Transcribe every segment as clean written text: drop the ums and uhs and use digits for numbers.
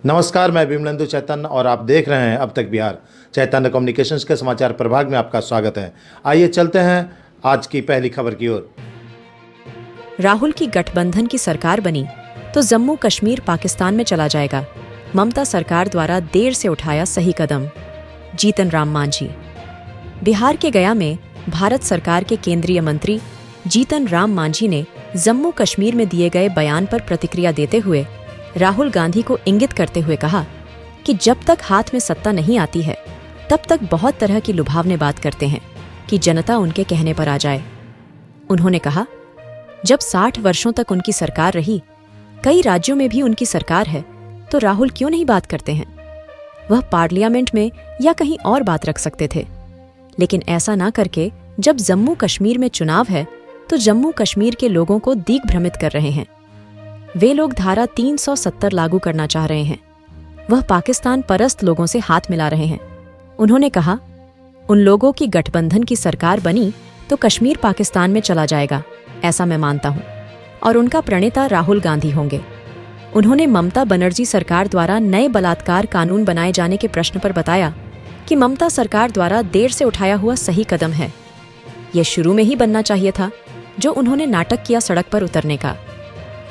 नमस्कार, मैं विमलेंदु चैतन्य और आप देख रहे हैं अब तक बिहार। चैतन्य कम्युनिकेशंस के समाचार प्रभाग में आपका स्वागत है। आइए चलते हैं आज की पहली खबर की ओर। राहुल की गठबंधन की सरकार बनी तो जम्मू कश्मीर पाकिस्तान में चला जाएगा। ममता सरकार द्वारा देर से उठाया सही कदम। जीतन राम मांझी। बिहार के गया में भारत सरकार के केंद्रीय मंत्री जीतन राम मांझी ने जम्मू कश्मीर में दिए गए बयान पर प्रतिक्रिया देते हुए राहुल गांधी को इंगित करते हुए कहा कि जब तक हाथ में सत्ता नहीं आती है तब तक बहुत तरह की लुभावने बात करते हैं कि जनता उनके कहने पर आ जाए। उन्होंने कहा, जब 60 वर्षों तक उनकी सरकार रही, कई राज्यों में भी उनकी सरकार है, तो राहुल क्यों नहीं बात करते हैं? वह पार्लियामेंट में या कहीं और बात रख सकते थे, लेकिन ऐसा ना करके जब जम्मू कश्मीर में चुनाव है तो जम्मू कश्मीर के लोगों को दिग्भ्रमित कर रहे हैं। वे लोग धारा 370 लागू करना चाह रहे हैं। वह पाकिस्तान परस्त लोगों से हाथ मिला रहे हैं। उन्होंने कहा, उन लोगों की गठबंधन की सरकार बनी तो कश्मीर पाकिस्तान में चला जाएगा, ऐसा मैं मानता हूं, और उनका प्रणेता राहुल गांधी होंगे। उन्होंने ममता बनर्जी सरकार द्वारा नए बलात्कार कानून बनाए जाने के प्रश्न पर बताया कि ममता सरकार द्वारा देर से उठाया हुआ सही कदम है। यह शुरू में ही बनना चाहिए था, जो उन्होंने नाटक किया सड़क पर उतरने का।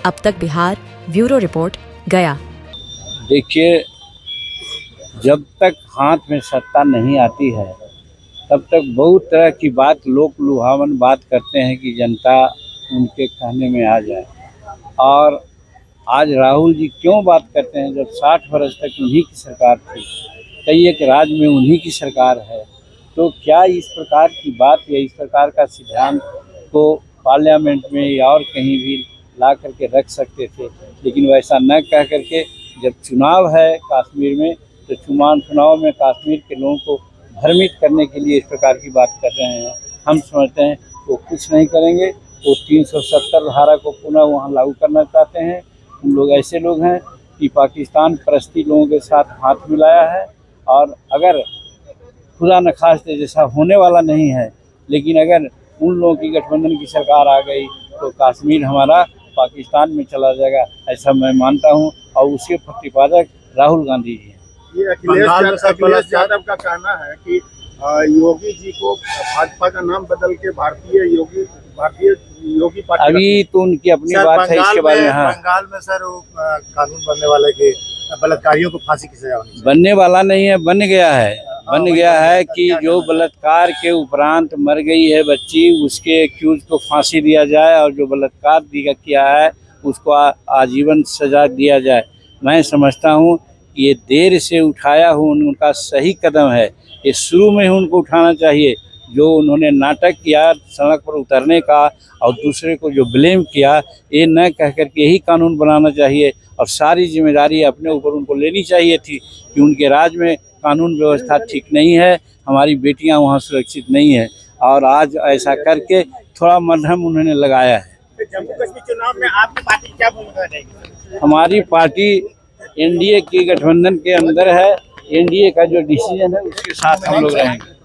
अब तक बिहार, ब्यूरो रिपोर्ट, गया। देखिए, जब तक हाथ में सत्ता नहीं आती है तब तक बहुत तरह की बात, लोक लुभावन बात करते हैं कि जनता उनके कहने में आ जाए। और आज राहुल जी क्यों बात करते हैं जब 60 वर्ष तक उन्हीं की सरकार थी, कई एक राज्य में उन्हीं की सरकार है, तो क्या इस प्रकार की बात या इस प्रकार का सिद्धांत को पार्लियामेंट में या और कहीं भी ला करके रख सकते थे। लेकिन वैसा न कह करके जब चुनाव है कश्मीर में, तो चुनाव में कश्मीर के लोगों को भ्रमित करने के लिए इस प्रकार की बात कर रहे हैं। हम समझते हैं वो कुछ नहीं करेंगे। वो 370 धारा को पुनः वहाँ लागू करना चाहते हैं। उन लोग ऐसे लोग हैं कि पाकिस्तान परस्ती लोगों के साथ हाथ मिलाया है, और अगर खुदा न खास्ते जैसा होने वाला नहीं है, लेकिन अगर उन लोगों की गठबंधन की सरकार आ गई तो कश्मीर हमारा पाकिस्तान में चला जाएगा, ऐसा मैं मानता हूं। और उसके प्रतिपादक राहुल गांधी जी हैं। ये अखिलेश यादव का कहना है कि योगी जी को भाजपा का नाम बदल के भारतीय योगी पार्टी। अभी तो उनकी अपनी बात है इसके बारे में। हाँ, बंगाल में सर कानून बनने वाले के बलात्कारियों को फांसी की सजा होनी चाहिए। बनने वाला नहीं है, बन गया है कि जो बलात्कार के उपरांत मर गई है बच्ची, उसके एक्यूज को फांसी दिया जाए, और जो बलात्कार किया है उसको आजीवन सजा दिया जाए। मैं समझता हूँ कि ये देर से उठाया हुआ उनका सही कदम है। ये शुरू में ही उनको उठाना चाहिए। जो उन्होंने नाटक किया सड़क पर उतरने का और दूसरे को जो ब्लेम किया, ये न कह करके यही कानून बनाना चाहिए, और सारी जिम्मेदारी अपने ऊपर उनको लेनी चाहिए थी कि उनके राज्य में कानून व्यवस्था ठीक नहीं है, हमारी बेटियां वहां सुरक्षित नहीं है, और आज ऐसा करके थोड़ा मध्यम उन्होंने लगाया है। जम्मू कश्मीर चुनाव में आपकी पार्टी क्या भूमिका रहेगी? हमारी पार्टी एनडीए की गठबंधन के अंदर है। एनडीए का जो डिसीजन है उसके साथ हम लोग रहेंगे।